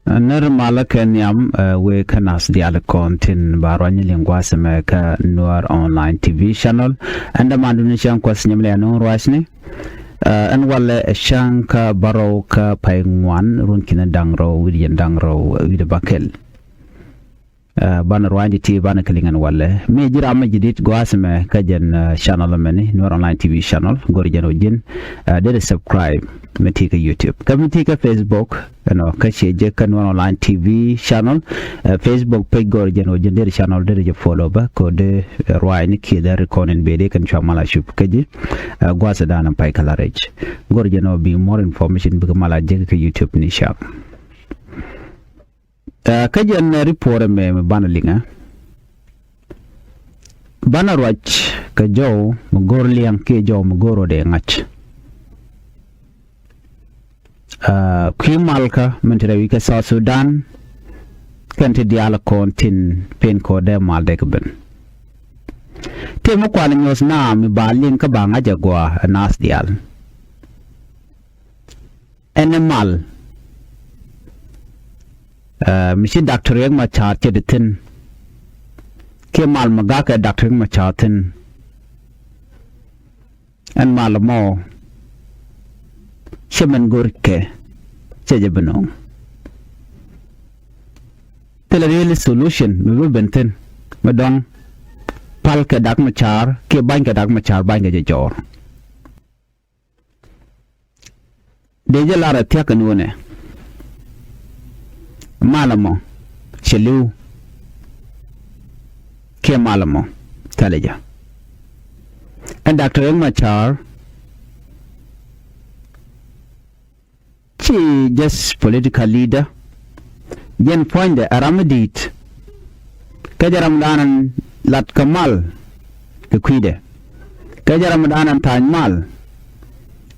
Ner malaken yam we kanas dial contin barwani lingwa ka Nuer online TV channel and mandu shan kwasnyamle no rwasni an wala shanka baro ka paingwan runkina dangro widian dangro wid bakel ban rwandi ti ban kalingan wala me jira ma jidit gwasme ka jen channel meni Nuer online TV channel gorjano jin de subscribe metika YouTube metika Facebook kache je kan online TV channel Facebook page gorjano jin de channel de follow ba ko de rwani ki da rekonen be de kan chamala shup kaje gwasa dana pai kalarage gorjano be more information bi mala je ka YouTube ni shop kajan report me banalinga banarwach ka jow mugor liang ke jow mugoro de ngach malka mentere wika South Sudan kante diala kontin pen ko de mal de ben temo kwala nyos na mi balin ka banga jagwa nas dial enemal misi doctor yang ma chat tin ke mal maga ka doctor ma chatin an mal mo shemen gorke cheje beno tele real solution mi benten madong pal ka dak ma char ke ban ka dak ma char ban ga je jor deje lara tia kan wone malamo chelu ke malamo taleja and Dr. Machar she just political leader yen point the aramadit kajaram danan lat kamal the quide kajaram danan tan mal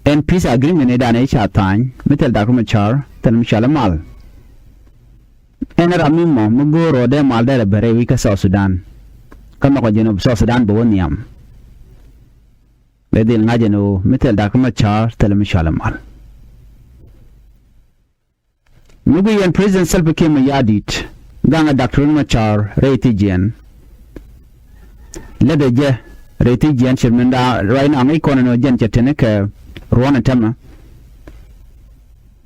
and peace agreement edane cha tan metel Dr. Machar tan mal enera mimo mugoro de mal de bere wika South Sudan kama ko jeno South Sudan bo woniam bedil ngajeno metel Dr. Machar telem shalamal mugu yen president Salva Kiir yadit ganga Dr. Machar retigen ledeje retigen shirmenda right now ngai kono no jen chetene ke rwana tama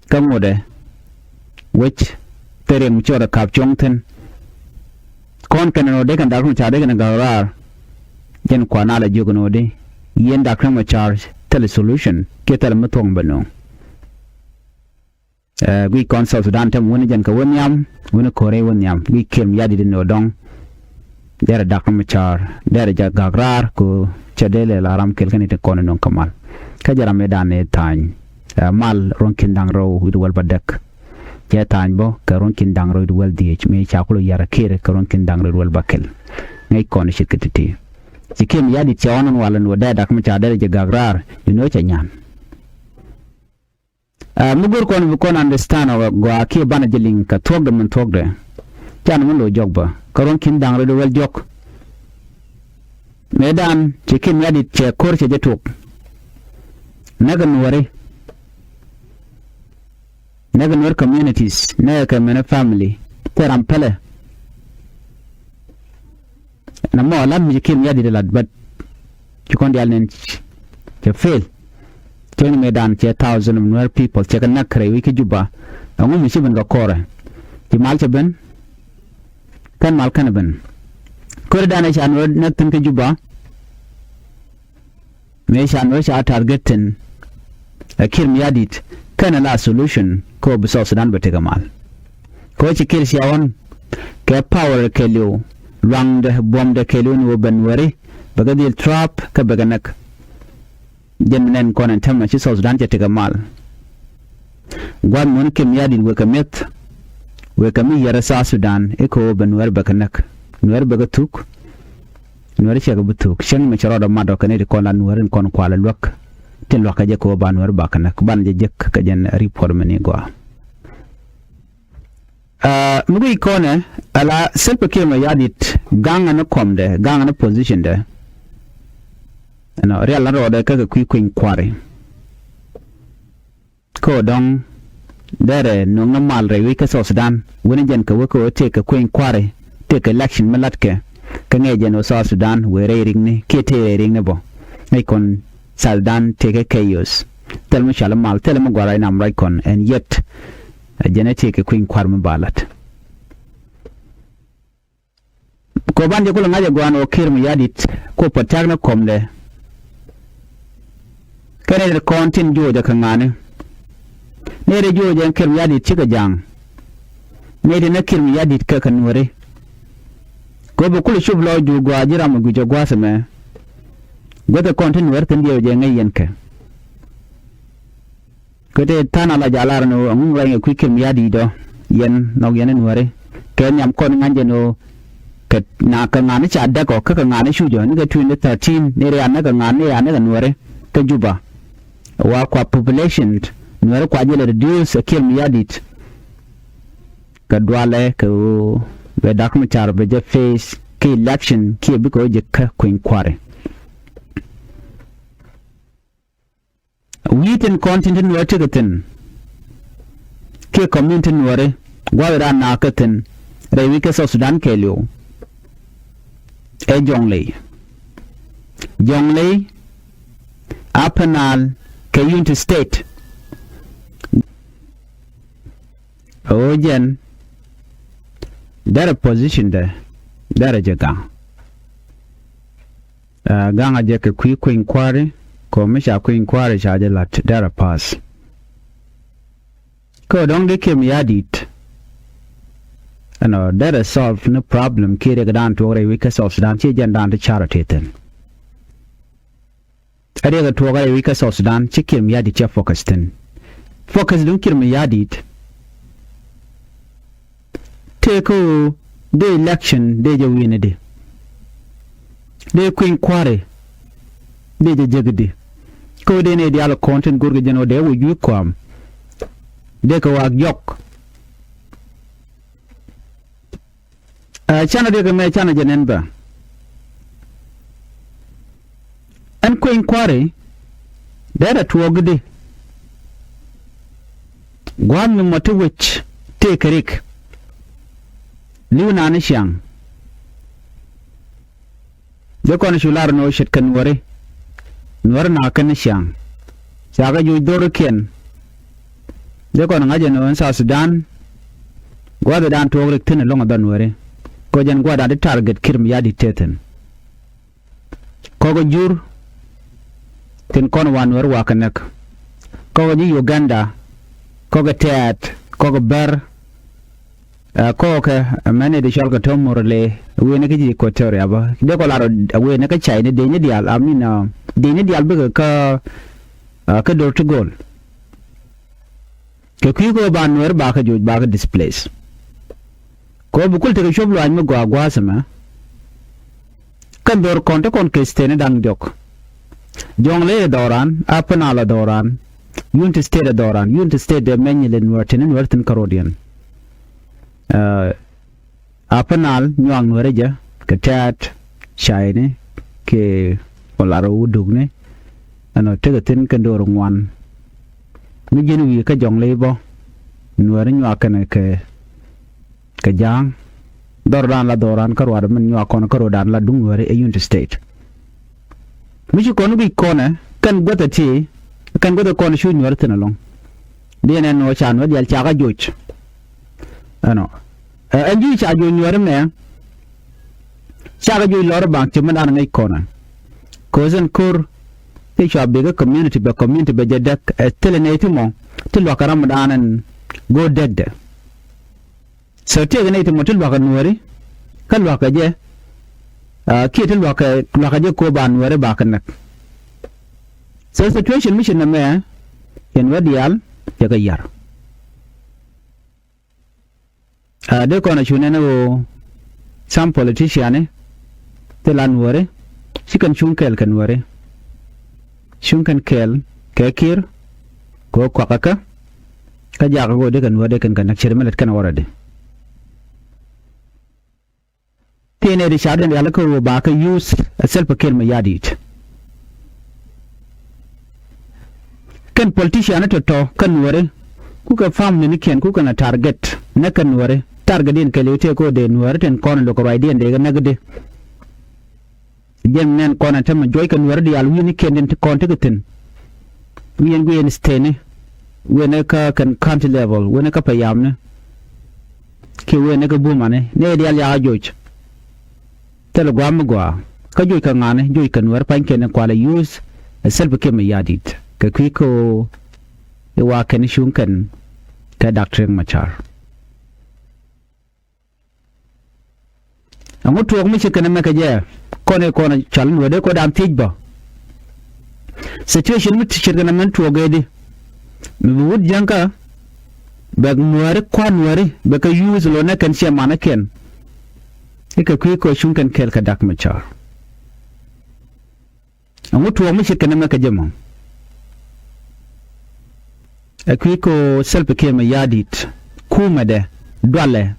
kamode which tere muchora kapchongten kon kanano de kan Dr. Machar de kan garar jen kwana la jogono de yen Dr. Machar tele solution ke tele matong bano we kon South Sudan tam woni jan ka wonyam woni kore wonyam we kem yadi no dong dere Dr. Machar dere jagagrar ko chadele laram kelkani te kono non kamal kajara medane tan mal ronkin dangro with wal badak ya tan bo ka ronkin dangro with wal dh me chakulo yara kire ka ronkin dangro wal bakel ngay kono shikati sikem yadi chawonon wala no da Dr. Machar dere jagagrar cha nyan mugur kon understand go aki bana jeling ka togde mun togde tan mun lo jogba karon kin dangre do wel jok medan cikin yadi ce korce je tok nagan wore communities na ka mena family teram pele na mo lam cikin yadi de lad bat cikon di alnen ce fail ten medan che 1000 Nuer people che kan nakre wiki juba angu mi siben ga kore ti mal che ben kan mal kan ben kore dana chan wor nak tin ke juba me chan wor cha targetin akir mi yadit kana la solution ko bi South Sudan bete mal ko che kir siawon ke power ke lu rang de bom de ke lu no ben wori baga dil trap ka baga nak jemnen konen tamma ci South Sudan jete mal gwan mon kem yadi we kami yara South Sudan eko ben wer bakanak wer bagatuk wer ci ga butuk shen ma ci rodo mado kanedi konan wer kon kwala lok tin lok je ko ban wer bakanak ban je jek ka jen report meni go mugi kone ala selpe kema yadit ganga na komde ganga na position de no real la rode ka ku kwin kware ko dong dere no ngamal re wika so Sudan woni jen ka wako take a queen kware take election malatke ka ngeje no so Sudan we re ring ni kete ring ne bo ai kon Sudan take a chaos tel mo shala mal tel mo gwara ina amrai kon and yet genetic queen kwar mo balat ko banje ko ngaje gwano kirmu yadit ko patagna komle kare da kontin joja kan ngane ne da joja kirmu yadit cika jang ne da na kirmu yadit ka kan wore ko ba kula shublo ju gwa jira mu guje gwasa me gota kontin wertan dio je ngayen ka ko te tana la jalar no ngun range ku kirmu yadi do yen no yenen wore ken nyam kon nganje no ka na ka ngane cha da ko ka ngane shu jo ni ga 2013 ne re na ka ngane ya ne ga nuore ka juba wa kwa population nuore kwa jele reduce kirmu yadit ka dwale ka be dak mu char be je face ki election ki bi ko je ka queen kware witen content nuore tigatin ki community nuore gwa ra na ka tin re wi ka so Sudan kelio e jonglei apanal ke unity state ojen dara position de dara jaga ganga je ke queen kware ko misha queen kware shaje lat dara pass ko don de kem yadit ano dara solve no problem kire gadan to re wika solve Sudan che jandan de charity ten ade ga to re wika solve Sudan chikim yadi che focus ten focus dun kirmi yadit take the election de je win de queen kware de je jegdi ko de ne dial content gurgu jeno de wu yu kwam de ko wak yok chana de me chana jenen ba an queen kware da tuwogde gwam mi motowich te karik liuna ni shang de kon shular no shit kan wore nuwar na kan shang saga ju doro ken de kon ngaje no sa Sudan gwada dan tuwogre tin longa dan wore ko jan gwada de target kirm yadi teten ko go jur tin kon wan wer wakanek ko ni Uganda ko go tet ko go ber ko ka mane de shalka tomorle we ne kiji ko tere aba de ko laro we ne ka chai ne de ne dial amina de ne dial be ka door to goal ke ku go ban wer ba ka juj ba ka displace ko bukul te shoblo an mo gwa sama kan dor konta kon kristene dang jok jongle doran apana la doran unity state doran unity state de menyelen werten karodian apanal nyang wereja katat shaine ke olaro udugne ano tegatin kan dor ngwan mi jenu wi ka jongle bo nuare nyakane ke jang doran la doran karwar men nyakon karodan la dungware e unity state michi konu bi kona kan gota ti kan gota kon shu nyuar tenalong dene no chan wadi al chaga joch ano anju cha jo nyuar me chaga jo lor bang chiman an ngai kona kozen kur te cha bega community be jadak teleneti mo til wakaram danan go dedde so te gane te motul wakan nuari kan wakaje kitil wakaje ko ban nuari bakan nak so situation mission na me en wadial jaga yar de kona chune na some politician te lan nuari sikan chunkel kan nuari chunkan kel kekir ko kwakaka ka jaga go de kan nuari kan nak chirmelet kan warade tene de shaden yalla ko ba ka use self kirma yadit kan politician to kan wore ku ka family ni ken ku kana target na kan Nuer target din ke lute ko de Nuer ten kon lo ko rai din de na gade jem nen kon ta ma joy kan Nuer dial wi ni ken den kon te gutin wi en stene wena ka kan county level wena ka payam ne ke wena ka buma ne dial ya joj tel gwam gwa ka joj ka ngane joj kan Nuer pan ken ko la use self ke me yadit ka kwiko e wa ken shun kan ka doctor machar amu tuok mi chikana me ka je kone chal Nuer ko dam tijba situation mi chikana men tuogedi mi wud janka bag Nuer kwa Nuer be ka use lo na kan sia mana ken ka kwiko shun kan kel ka dak machar amu tuok mi chikana me ka jema akwiko self kema yadit kumade dwale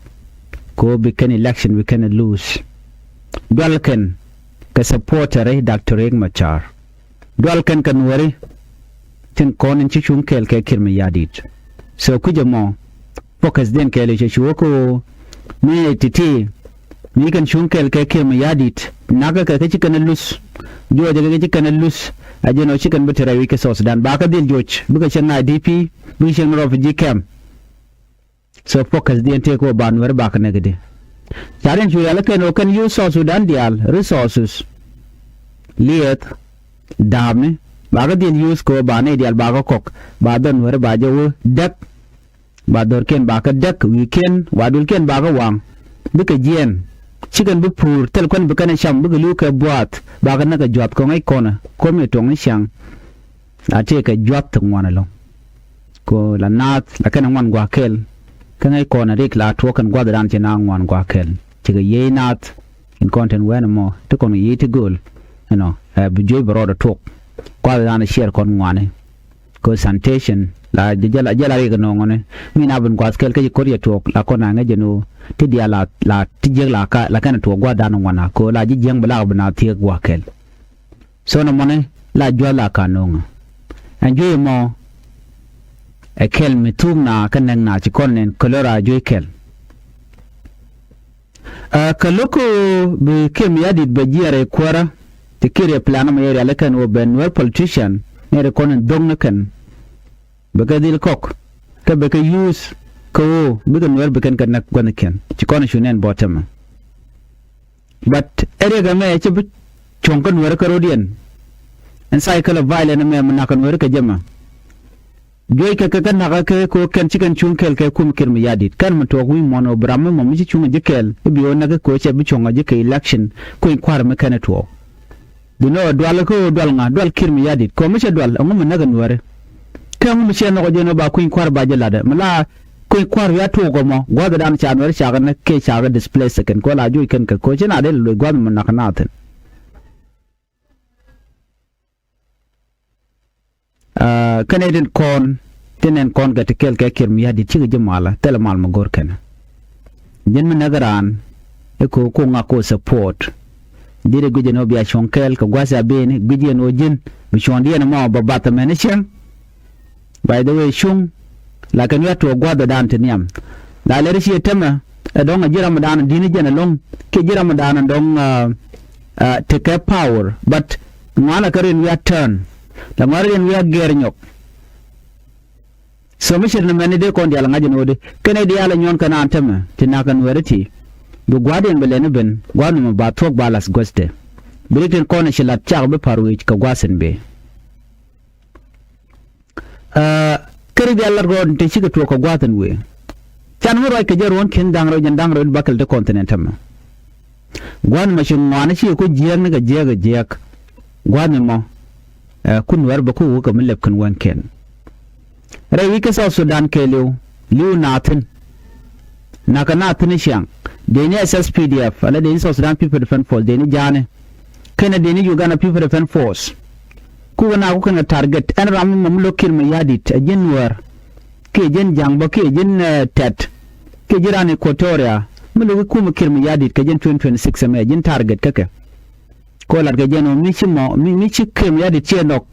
ko be kan election we can lose dwalken ka supporter Dr. Riek Machar dwalken kan wari tin konin ci chun kel ke kirma yadit so kujamo focus den kele ci ko ni titi ni kan chun kel ke kirma yadit naga ka ci kan lose joje ga ci kan lose ajeno ci kan bitira wi ke sos dan ba ka dil joj buga ci na DP bi ci refugee camp so focus den te ko ban wer ba ka negede challenge yu yala ken kan use South Sudan dial resources liet dame ba ka dil use ko ba ne dial ba ka kok ba don wer ba je dak ba dor ken ba ka dak weekend wadul ken ba ka wang buka jien chicken bu pur tel kon bu kan sham bu lu ka boat ba ka na ka jot ko ngai kona ko me tong shang ate ka jot ngwana lo ko la nat la kan ngwan gwa kel kan ai kona rik la to kan gwa dan chena ngwan gwa kel chiga ye nat in content when mo to kon ye to gol bu joy bro da tok gwa dan share kon ngwane ko sanitation la jala ri no ngone mi na bun gwa kel ka ko ye tok la kona nga jeno ti dia la ti je la kan to gwa dan ngwana ko la ji jeng bla bna ti gwa kel so no mone la jwa la kanonga anjoy mo kel mitung na kanang na ci konnen kolora joy kel kaloko be kem yadit be jiare kwara te kire plana ma yare alakan o ben well politician mere konnen dongna kan be gadil kok ka be ka use ko be kan wer be kan nak gona ken ci konnen shunen bottom but ere ga me ci bu chonkan wer ka rodien en cycle of violence me na kan wer ka jama joy ka na ka ko kan chicken chung kel ka kum kirmi yadit kan mo to wi mono bramme mo mi chung je kel bi on naga ko che bi chonga je ke election ko kwar me kan to dino dwal ko dwal nga dwal kirmi yadit ko mi che dwal ngum naga nuare kan mo che no je no ba ko kwar ba je lada mala ko kwar ya to go mo gwa dan cha nuare cha ga na ke cha ga display second ko la joy kan ka ko che na de lo gwa mo na kana ten Canadian corn tenen kon ga tekel ke kirmi hadi ci jumala tele mal ma gor kana den mi nagaran e ko nga ko support dire guje no biya chonkel ko gwasa bene guje no jin bi chondi na ma babata mene chen by the way shung la kan ya to gwada dan tiniam la le rishi tema e don jira ma dan dini jena long ke jira ma dan don take power but ngala karin ya turn la marin ya gernyok so mission na mene de kon diala ngaji node kene diala nyon kana antama tinakan werati bu gwaden belene ben gwanu ma ba tok balas goste britain kon shilat chag be parwi ka gwasen be kere diala ron te shiga to ko gwaten we chan mo roy ka jeron ken dangro jandangro bakal de continentam gwan ma shin ngwana shi ko jiyar ne ga jiyak gwanu mo kun war ba ko ka mulab kan wanken Rewi ka South Sudan ke liu natin naka natin siyang deni SSPDF ala deni South Sudan People Defense Force deni jane kena deni Uganda People Defense Force kuwa na ku kana target an ramu mamlokir ma yadit ajin Nuer ke jin jangba ke jin tet ke jirani Equatoria mulu ku ma kirma yadit ke jin 2026 ma jin target kake ko lar ke jeno mi chi kirma yadit chenok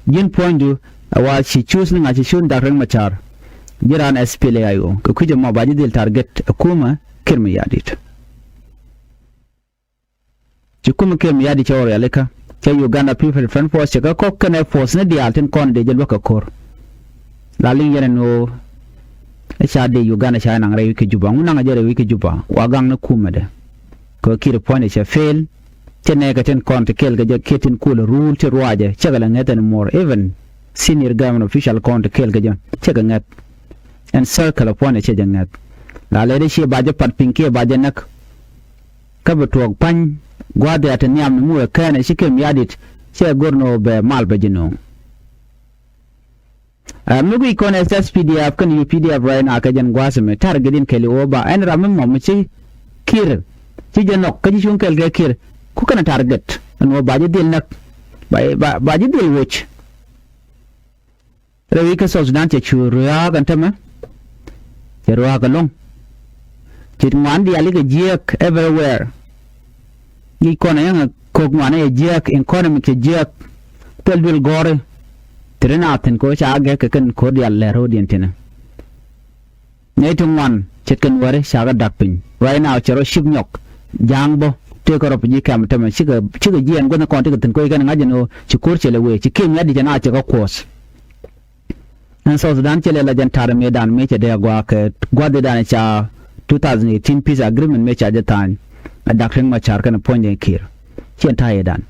jin ponju wa chi choose nga chi shun dareng machar jiran SPLA ayo ko kuje ma baji dil target kuma kirmi yadit kuma kirmi yadi chawar yaleka ke Uganda People Front Force ka ko kana force ne dial tin kon de jel ka kor la ling yana no cha de Uganda cha nang re wiki juba nguna ngajere wiki juba wagang na kuma de ko kire point cha fail tene ka ten kon te kel ga ketin kula rule te ruaje chagala ngeten more even senior government official kon te kel ga chaga ngat and circle upon cha jangat la le de she baje pat pinke baje nak ka betuog pan gwade at nyam mu ka na shikem yadit che gorno be mal be jino mugu ikon SSPDF kan UPDF right na ka jan gwasme targetin kele oba en ramin mo ci kir ci janok ka ci shun kel ga kir ku kana target no baje dil nak baje dil wech rewi ka sos dan te churuya kan tama ruac long ci man di ali ga jiek everywhere ni kona yang ko ngwane jiek economic jiek telbil gore trenaten ko cha ga kan ko di alle rodien tina ne tungwan chitkan ware shaga dakpin right now chero ship nyok jangbo te ko ropi kam tama chiga jien gona kon te tin ko ga ngaje no chikur chele we chikim yadi jana cha ko kos and so Sudan chele la jan tar medan me che de gwa ke gwa de dan cha 2018 peace agreement me cha jatan adakring ma char kan ponje kir chen ta yedan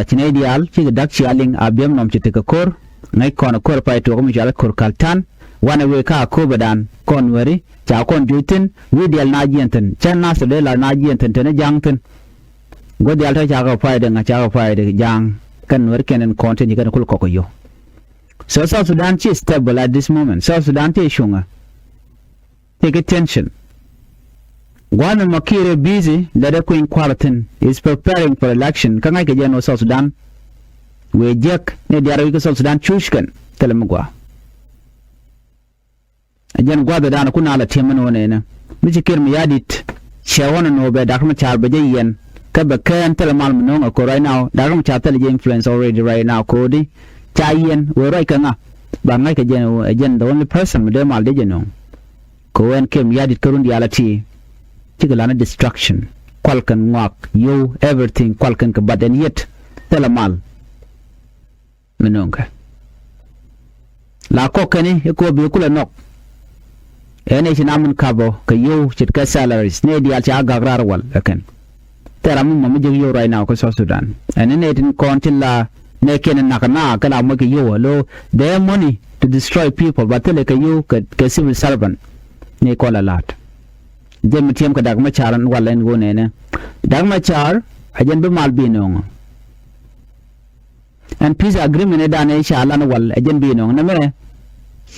chine dial chi dak chi aling abem nom chite ka kor ngai kon kor pai to mi jala kor kaltan wana we ka ko badan kon wari cha kon jutin we dial na jienten chan na so de la na jienten tene jangten go dial ta cha ka pai de nga cha ka pai de jang kan wer kenen kon te ni kan kul ko yo. So South Sudan is stable at this moment. South Sudan is shunga. Take attention. Guana Makire busy, the Queen Quaratin is preparing for election. Can I get no South Sudan? We jack ne diarika South Sudan chushkan. Telemugua. Again, Guada Dana Kunala Timanona. Mr. Kirmiadit. Shawana no bed, Dakma Charbajan. Kabakan Telemal Mononga right now. Dakma Chatel influence already right now, Cody. Chayen we right kana ba ngai ka jen the only person me de mal de jeno ko en kem yadit karun dialati tigala destruction kwalkan ngak you everything kwalkan ka but and yet telemal menonga la ko kani ko be kula nok ene sinamun kabo ka you chit ka salaries ne dial cha gagrar wal akan teramu mamu je yo right now ko South Sudan and ne tin kontilla ne kenen nakana kala mo ke yo lo they have money to destroy people but tele ka yo ka civil servant ne ko la lat dem tiem ka dagma charan wala en gone ne dagma char ajen be mal bi no and peace agreement da ne insha Allah wal ajen bi no na mere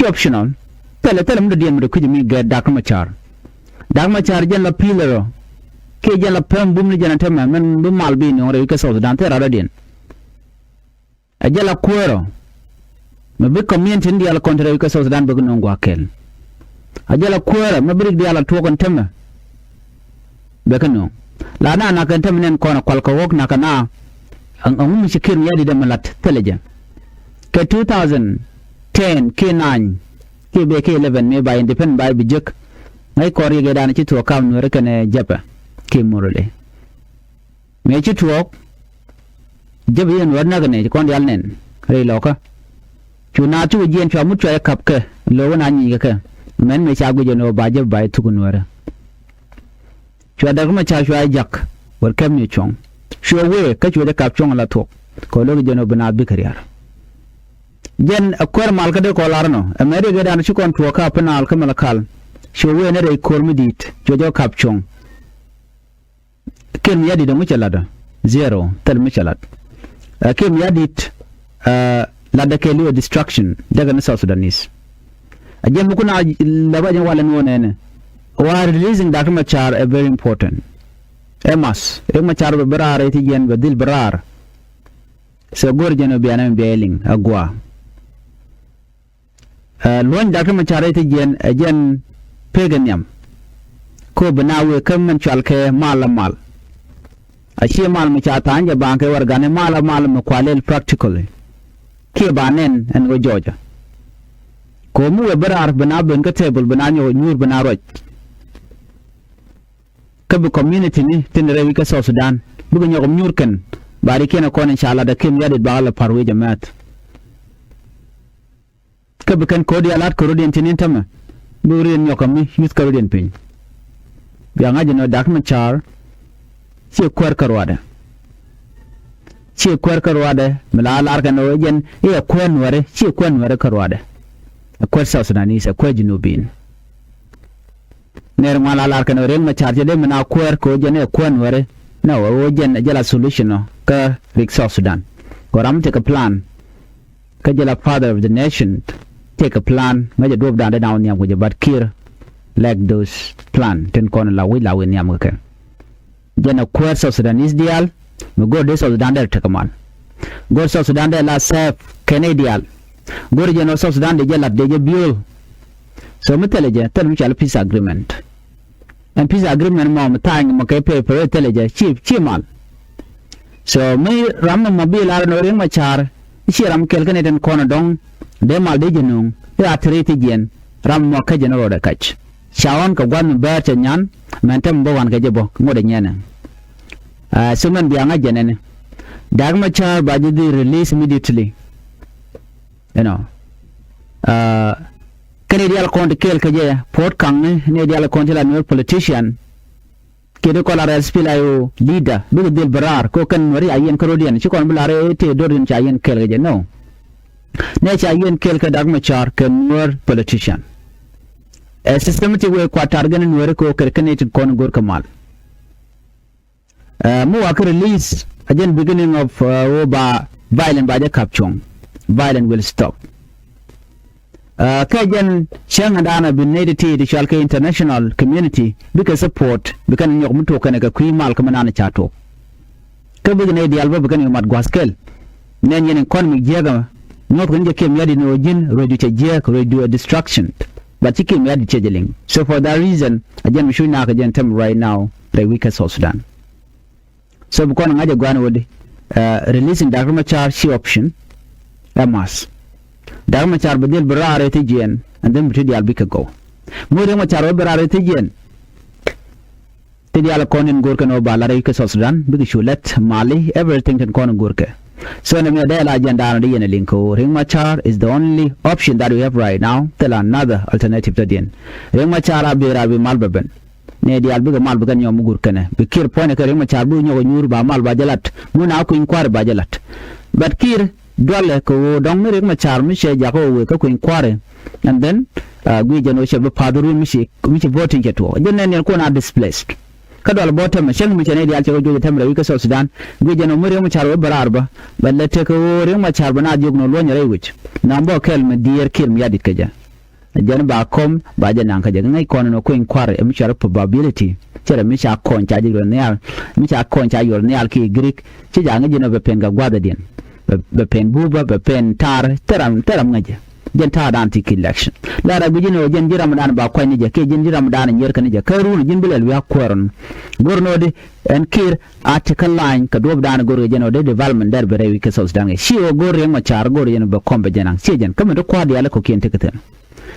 optional tele mo dem do kujimi ga dagma char jen la pillar ke jen la pem bum ni jen tamma men be mal bi no re ka so dan te ra den ajala kuero mabe community ndi ala kontra ka South Sudan bugun ngwa kel ajala kuero mabe di ala to kon tema bekano la na kan temnen kono kolko wok na kana an mi shikir yadi da malat teleja ke 2010 k9 ke be ke 11 me by independent by bijek ngai kori ga dan ci to kam no rek ne japa ke morole me ci to jabe yen warna gane kon dial nen re loka chuna tu jen chwa mu chwa kap ke lo wana ni ka men me cha gu jeno ba jab bai tu gunwara chwa da kuma cha chwa jak war kam ni chong chwa we ka chwa da kap chong la to ko lo jeno bana bi kariyar jen akwar mal ka de ko larno amere ga dan chu kon to ka pana al kamal kal chwa we ne re kor mi dit jojo kap chong ken yadi da mu chalada zero tal mi chalat Kim yadit lada keliwa destruction daga na South Sudanese ajem kuna laba jan wala no ne wa releasing Dr. Machar a very important emas Machar be barare ti gen be dil barar so gor jeno be anam beling agwa lon Dr. Machar ti gen ajen peganyam ko banawe kam man chalke mal ashe mal mu cha tanja banke wargane mal mu kwalel practically ke banen en go joja ko mu we barar bana ben ka table bana nyo nyur bana roj ka bi community ni tin rewi ka South Sudan bu nyo nyur ken bari kena kon inshallah da kem yade baala parwe jamaat ka bi kan kodi alat ko rodin tinin tama bu ren nyo kam ni yus ka rodin pin ya ngaje no dak ma char ci kwer karwada ci kwer karwada mala alar kan no jen e kwen ware ci kwen ware karwada kwer South Sudanese kwer jinubin ner mala alar kan ren ma char jede mana kwer ko jen e kwen ware no o jen jala solution no ka rik South Sudan goram take a plan ka jala father of the nation take a plan ngaje dob da down yam ko jabat kir like those plan ten kon la wi yam ka jana kwer South Sudanese dial me go de South Sudan der takaman go South Sudan der la sef Canadian go jana South Sudan de jala de biol so meteleje tel chal peace agreement and peace agreement ma tang ma ke paper teleje chi mal so me ram ma bi la no ring ma char chi ram kel kan den kono dong de mal de jenung ya trete jen ram mo ka jeno da kach shawon ka gwan ba cha nyan mentem bo wan ka jebo ngode nyana suman bianga jenene dagma char ba di release immediately you know Canadian account kel ka je port kang ne dia account la no politician kedo ko la respi la yo leader bu del barar ko kan wari ayen karodian ci kon bulare te dorin ci ayen kel je no ne ci ayen kel ka dagma char ka Nuer politician systematic way kwa targan Nuer ko kerkenet kon gor kamal mu wa release again beginning of ba violent by the capture violent will stop kajan shang adana bin nediti di shalka international community because support bikan nyok muto kana ka kui mal ka manana chato ka bi ne di alba bikan mat gwaskel nen yen economic jega nyok nje kem yadi no jin ready to jek ready destruction but he came yadi chejeling so for that reason again we should na ka tem right now the week South Sudan so bukon ngaje gwana wodi releasing Dagma charge she option amas Dagma char badil barare tijen and then pretty albika go more ma char barare tijen tidiala konin gorka no balare ka South Sudan bigi shulet mali everything can kon gorka so na me dela agenda na yen linko ring machar is the only option that we have right now tell another alternative to den ring machar abira bi malbaben ne di albiga malbagan yo mugur kana bi kir point ka ring machar bu nyogo nyur ba mal ba jalat muna ko inquire ba jalat but kir dole ko dong ring machar mi she jako we ka ko inquire and then gwi jano she ba paduru mi she voting keto jenne ne ko na displaced kadol bottom sheng mi chene di alche go tamra wi ka South Sudan gwi jano muri mu charo barar ba balle te ko ring machar bana jogno lo nyare wich nambo kel me dier kir mi yadit kaja jan ba kom ba jan kaja ngai kono no ko inquire mi charo probability chere mi cha kon cha jiro ne al mi cha kon cha yor ne al ki greek ci janga jino be penga gwada den be pen buba be pen tar teram ngaje jen ta dan ti election la ra bijino jen jiram dan ba kwani je ke jen jiram dan nyer kan je karu jin bilal wa koron gorno de en kir article line ka dob dan gor jeno de development der be rewi ke South Sudan shi o gor yen ma char gor yen be kombe jenan se jen kam do kwadi ala ko kente keten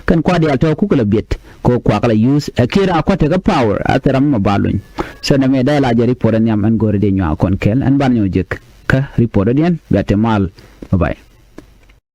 kan kwadi al to ku kala bet ko kwa kala use akira akwate ga power ataram ma balun so na me da la je report nyam an gor de nyaa kon kel an ban nyo jek ka report den gatemal bye